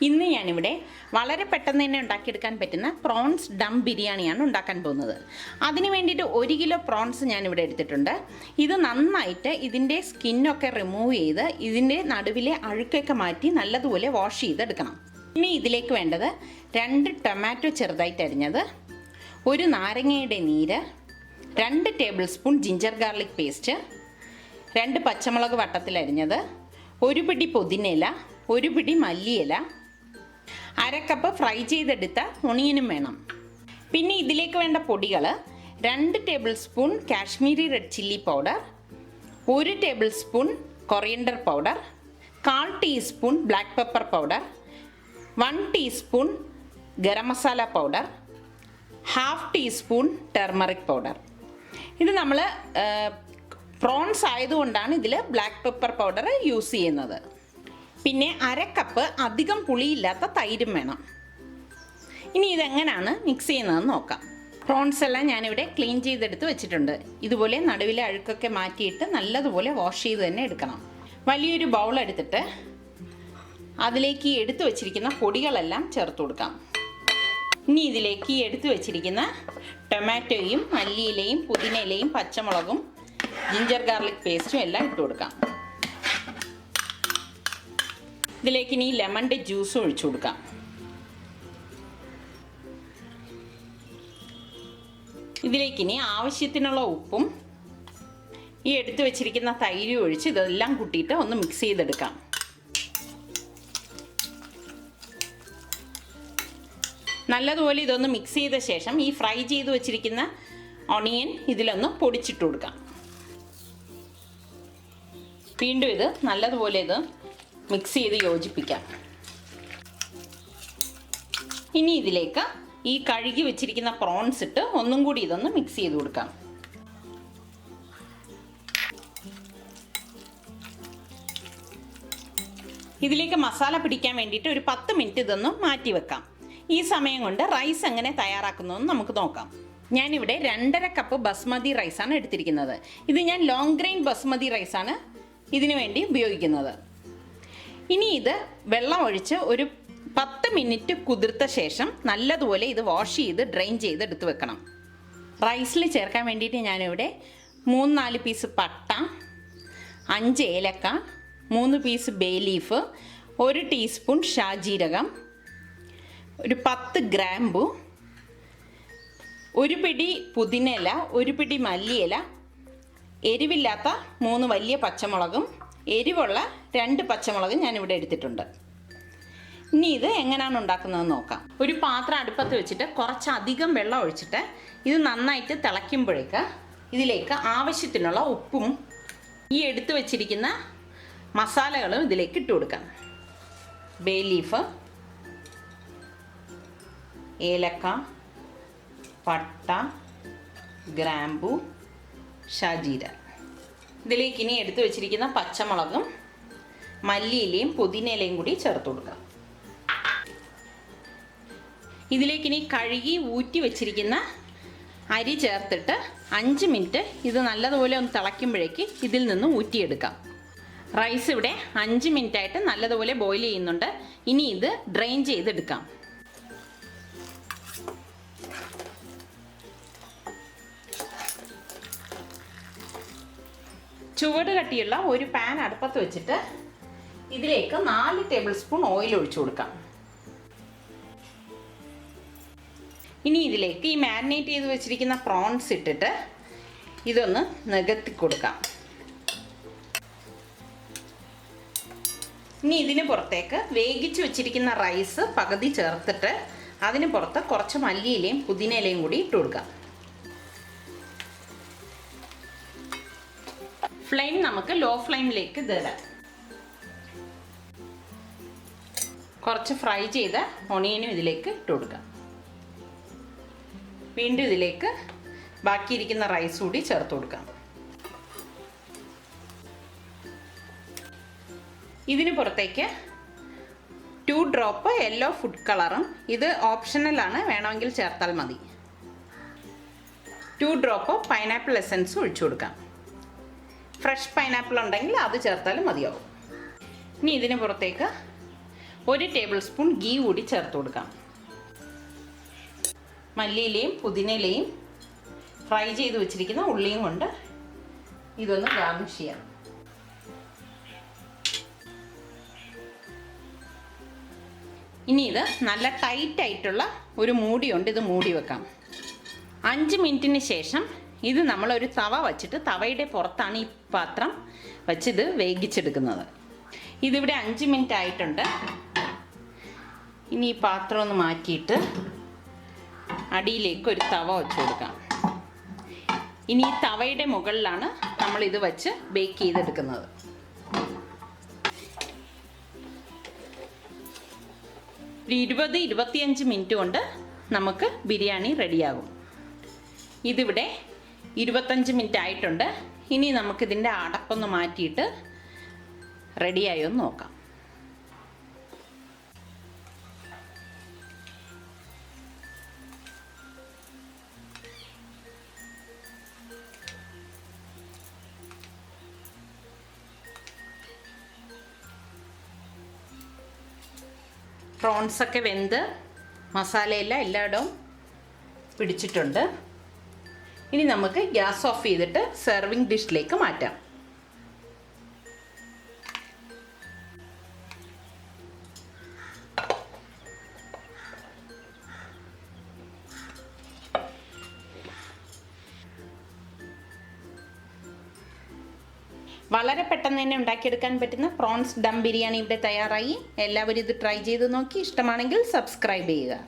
ഇന്ന് ഞാനിവിടെ വളരെ പെട്ടെന്ന് തന്നെ ഉണ്ടാക്കിയെടുക്കാൻ പറ്റുന്ന പ്രോൺസ് ഡം ബിരിയാണിയാണ് ഉണ്ടാക്കാൻ പോകുന്നത്. അതിന് വേണ്ടിയിട്ട് 1 കിലോ പ്രോൺസ് ഞാനിവിടെ എടുത്തിട്ടുണ്ട്. ഇത് നന്നായിട്ട് ഇതിൻ്റെ സ്കിന്നൊക്കെ റിമൂവ് ചെയ്ത് ഇതിൻ്റെ നടുവിലെ അഴുക്കൊക്കെ മാറ്റി നല്ലതുപോലെ വാഷ് ചെയ്തെടുക്കണം. ഇനി ഇതിലേക്ക് വേണ്ടത് 2 ടൊമാറ്റോ ചെറുതായിട്ട് അരിഞ്ഞത്, 1 നാരങ്ങയുടെ നീര്, 2 table spoon ginger garlic paste, 2 പച്ചമുളക് വട്ടത്തിൽ അരിഞ്ഞത്, 1 പിടി പുതിനയില, 1 പിടി മല്ലിയില, 1/2 കപ്പ് ഫ്രൈ ചെയ്തെടുത്ത ഒണിയനും വേണം. പിന്നെ ഇതിലേക്ക് വേണ്ട പൊടികൾ 2 table spoon Kashmiri red chilli powder, 1 table spoon coriander powder, 1/4 teaspoon black pepper powder, 1 teaspoon garam masala powder, 1/2 teaspoon turmeric powder. ഇത് നമ്മൾ പ്രോൺസ് ആയതുകൊണ്ടാണ് ഇതിൽ ബ്ലാക്ക് പെപ്പർ പൗഡർ യൂസ് ചെയ്യുന്നത്. പിന്നെ 1/2 കപ്പ് അധികം പുളിയില്ലാത്ത തൈരും വേണം. ഇനി ഇതെങ്ങനെയാണ് മിക്സ് ചെയ്യുന്നതെന്ന് നോക്കാം. പ്രോൺസ് എല്ലാം ഞാനിവിടെ ക്ലീൻ ചെയ്തെടുത്ത് വെച്ചിട്ടുണ്ട്. ഇതുപോലെ നടുവിലെ അഴുക്കൊക്കെ മാറ്റിയിട്ട് നല്ലതുപോലെ വാഷ് ചെയ്ത് തന്നെ എടുക്കണം. വലിയൊരു ബൗൾ എടുത്തിട്ട് അതിലേക്ക് എടുത്തു വെച്ചിരിക്കുന്ന പൊടികളെല്ലാം ചേർത്ത് കൊടുക്കാം. ഇനി ഇതിലേക്ക് എടുത്തു വെച്ചിരിക്കുന്ന ടൊമാറ്റോയും മല്ലിയിലയും പുതിനയിലയും പച്ചമുളകും ജിഞ്ചർ ഗാർലിക് പേസ്റ്റും എല്ലാം ഇട്ട് കൊടുക്കാം. ഇതിലേക്ക് ഇനി ലെമണിൻ്റെ ജ്യൂസും ഒഴിച്ചു കൊടുക്കാം. ഇതിലേക്ക് ഇനി ആവശ്യത്തിനുള്ള ഉപ്പും ഈ എടുത്തു വെച്ചിരിക്കുന്ന തൈരും ഒഴിച്ച് ഇതെല്ലാം കൂട്ടിയിട്ട് ഒന്ന് മിക്സ് ചെയ്തെടുക്കാം. നല്ലതുപോലെ ഇതൊന്ന് മിക്സ് ചെയ്ത ശേഷം ഈ ഫ്രൈ ചെയ്ത് വെച്ചിരിക്കുന്ന ഓണിയൻ ഇതിലൊന്ന് പൊടിച്ചിട്ട് കൊടുക്കാം. വീണ്ടും ഇത് നല്ലതുപോലെ ഇത് മിക്സ് ചെയ്ത് യോജിപ്പിക്കാം. ഇനി ഇതിലേക്ക് ഈ കഴുകി വെച്ചിരിക്കുന്ന പ്രോൺസ് ഇട്ട് ഒന്നും കൂടി ഇതൊന്ന് മിക്സ് ചെയ്ത് കൊടുക്കാം. ഇതിലേക്ക് മസാല പിടിക്കാൻ വേണ്ടിയിട്ട് ഒരു 10 മിനിറ്റ് ഇതൊന്ന് മാറ്റി വെക്കാം. ഈ സമയം കൊണ്ട് റൈസ് എങ്ങനെ തയ്യാറാക്കുന്നതെന്ന് നമുക്ക് നോക്കാം. ഞാനിവിടെ 2.5 കപ്പ് ബസ്മതി റൈസാണ് എടുത്തിരിക്കുന്നത്. ഇത് ഞാൻ ലോങ് ഗ്രെയിൻ ബസ്മതി റൈസാണ് ഇതിനു വേണ്ടി ഉപയോഗിക്കുന്നത്. ഇനി ഇത് വെള്ളം ഒഴിച്ച് ഒരു 10 മിനിറ്റ് കുതിർത്ത ശേഷം നല്ലതുപോലെ ഇത് വാഷ് ചെയ്ത് ഡ്രെയിൻ ചെയ്ത് എടുത്ത് വെക്കണം. റൈസിൽ ചേർക്കാൻ വേണ്ടിയിട്ട് ഞാനിവിടെ 3-4 പീസ് പട്ട, 5 ഏലക്ക, 3 പീസ് ബേ ലീഫ്, 1 ടീസ്പൂൺ ഷാജീരകം, ഒരു 10 ഗ്രാമ്പു, 1 പിടി പുതിനയില, 1 പിടി മല്ലിയില, എരിവില്ലാത്ത 3 വലിയ പച്ചമുളകും എരിവുള്ള 2 പച്ചമുളകും ഞാനിവിടെ എടുത്തിട്ടുണ്ട്. ഇനി ഇത് എങ്ങനെയാണ് ഉണ്ടാക്കുന്നതെന്ന് നോക്കാം. ഒരു പാത്രം അടുപ്പത്ത് വെച്ചിട്ട് കുറച്ചധികം വെള്ളം ഒഴിച്ചിട്ട് ഇത് നന്നായിട്ട് തിളയ്ക്കുമ്പോഴേക്ക് ഇതിലേക്ക് ആവശ്യത്തിനുള്ള ഉപ്പും ഈ എടുത്തു വെച്ചിരിക്കുന്ന മസാലകളും ഇതിലേക്ക് ഇട്ട് കൊടുക്കാം. ബേ ലീഫ്, ഏലക്ക, പട്ട, ഗ്രാമ്പു, ഷാജീര. ഇതിലേക്ക് ഇനി എടുത്തു വെച്ചിരിക്കുന്ന പച്ചമുളകും മല്ലിയിലയും പുതിനയിലയും കൂടി ചേർത്ത് കൊടുക്കാം. ഇതിലേക്ക് ഇനി കഴുകി ഊറ്റി വെച്ചിരിക്കുന്ന അരി ചേർത്തിട്ട് 5 മിനിറ്റ് ഇത് നല്ലതുപോലെ ഒന്ന് തിളയ്ക്കുമ്പോഴേക്ക് ഇതിൽ നിന്ന് ഊറ്റിയെടുക്കാം. റൈസ് ഇവിടെ 5 മിനിറ്റായിട്ട് നല്ലതുപോലെ ബോയിൽ ചെയ്യുന്നുണ്ട്. ഇനി ഇത് ഡ്രെയിൻ ചെയ്തെടുക്കാം. ചുവട് കട്ടിയുള്ള ഒരു പാൻ അടുപ്പത്ത് വെച്ചിട്ട് ഇതിലേക്ക് 4 ടേബിൾ സ്പൂൺ ഓയിൽ ഒഴിച്ചു കൊടുക്കാം. ഇനി ഇതിലേക്ക് ഈ മാരിനേറ്റ് ചെയ്ത് വെച്ചിരിക്കുന്ന പ്രോൺസ് ഇട്ടിട്ട് ഇതൊന്ന് നികത്തി കൊടുക്കാം. ഇനി ഇതിന് പുറത്തേക്ക് വേവിച്ച് വെച്ചിരിക്കുന്ന റൈസ് പകുതി ചേർത്തിട്ട് അതിന് പുറത്ത് കുറച്ച് മല്ലിയിലയും പുതിനയിലയും കൂടി ഇട്ട് കൊടുക്കാം. ഫ്ലെയിം നമുക്ക് ലോ ഫ്ലെയിമിലേക്ക് തരാം. കുറച്ച് ഫ്രൈ ചെയ്ത ഒണിയനും ഇതിലേക്ക് ഇട്ട് കൊടുക്കാം. വീണ്ടും ഇതിലേക്ക് ബാക്കിയിരിക്കുന്ന റൈസ് കൂടി ചേർത്ത് കൊടുക്കാം. ഇതിന് പുറത്തേക്ക് 2 ഡ്രോപ്പ് യെല്ലോ ഫുഡ് കളറും, ഇത് ഓപ്ഷണലാണ്, വേണമെങ്കിൽ ചേർത്താൽ മതി. 2 ഡ്രോപ്പ് പൈനാപ്പിൾ എസൻസും ഒഴിച്ചു കൊടുക്കാം. ഫ്രഷ് പൈനാപ്പിൾ ഉണ്ടെങ്കിൽ അത് ചേർത്താലും മതിയാവും. ഇനി ഇതിന് പുറത്തേക്ക് 1 ടേബിൾ സ്പൂൺ ഗീ കൂടി ചേർത്ത് കൊടുക്കാം. മല്ലിയിലയും പുതിനയിലയും ഫ്രൈ ചെയ്ത് വെച്ചിരിക്കുന്ന ഉള്ളിയും കൊണ്ട് ഇതൊന്ന് ഗാർണിഷ് ചെയ്യാം. ഇനി ഇത് നല്ല ടൈറ്റായിട്ടുള്ള ഒരു മൂടിയുണ്ട്, ഇത് മൂടി വെക്കാം. 5 മിനിറ്റിന് ശേഷം ഇത് നമ്മളൊരു തവ വച്ചിട്ട് തവയുടെ പുറത്താണ് ഈ പാത്രം വച്ചിത് വേവിച്ചെടുക്കുന്നത്. ഇതിവിടെ 5 മിനിറ്റ് ആയിട്ടുണ്ട്. ഇനി ഈ പാത്രം ഒന്ന് മാറ്റിയിട്ട് അടിയിലേക്ക് ഒരു തവ വെച്ച് കൊടുക്കാം. ഇനി ഈ തവയുടെ മുകളിലാണ് നമ്മളിത് വെച്ച് ബേക്ക് ചെയ്തെടുക്കുന്നത്. ഒരു 20-25 മിനിറ്റ് കൊണ്ട് നമുക്ക് ബിരിയാണി റെഡിയാകും. ഇതിവിടെ 25 മിനിറ്റ് ആയിട്ടുണ്ട്. ഇനി നമുക്കിതിൻ്റെ അടപ്പൊന്ന് മാറ്റിയിട്ട് റെഡിയായോ എന്ന് നോക്കാം. പ്രോൺസൊക്കെ വെന്ത് മസാലയെല്ലാം എല്ലായിടവും പിടിച്ചിട്ടുണ്ട്. ഇനി നമുക്ക് ഗ്യാസ് ഓഫ് ചെയ്തിട്ട് സെർവിങ് ഡിഷിലേക്ക് മാറ്റാം. വളരെ പെട്ടെന്ന് തന്നെ ഉണ്ടാക്കിയെടുക്കാൻ പറ്റുന്ന പ്രോൺസ് ദം ബിരിയാണി ഇവിടെ തയ്യാറായി. എല്ലാവരും ഇത് ട്രൈ ചെയ്ത് നോക്കി ഇഷ്ടമാണെങ്കിൽ സബ്സ്ക്രൈബ് ചെയ്യുക.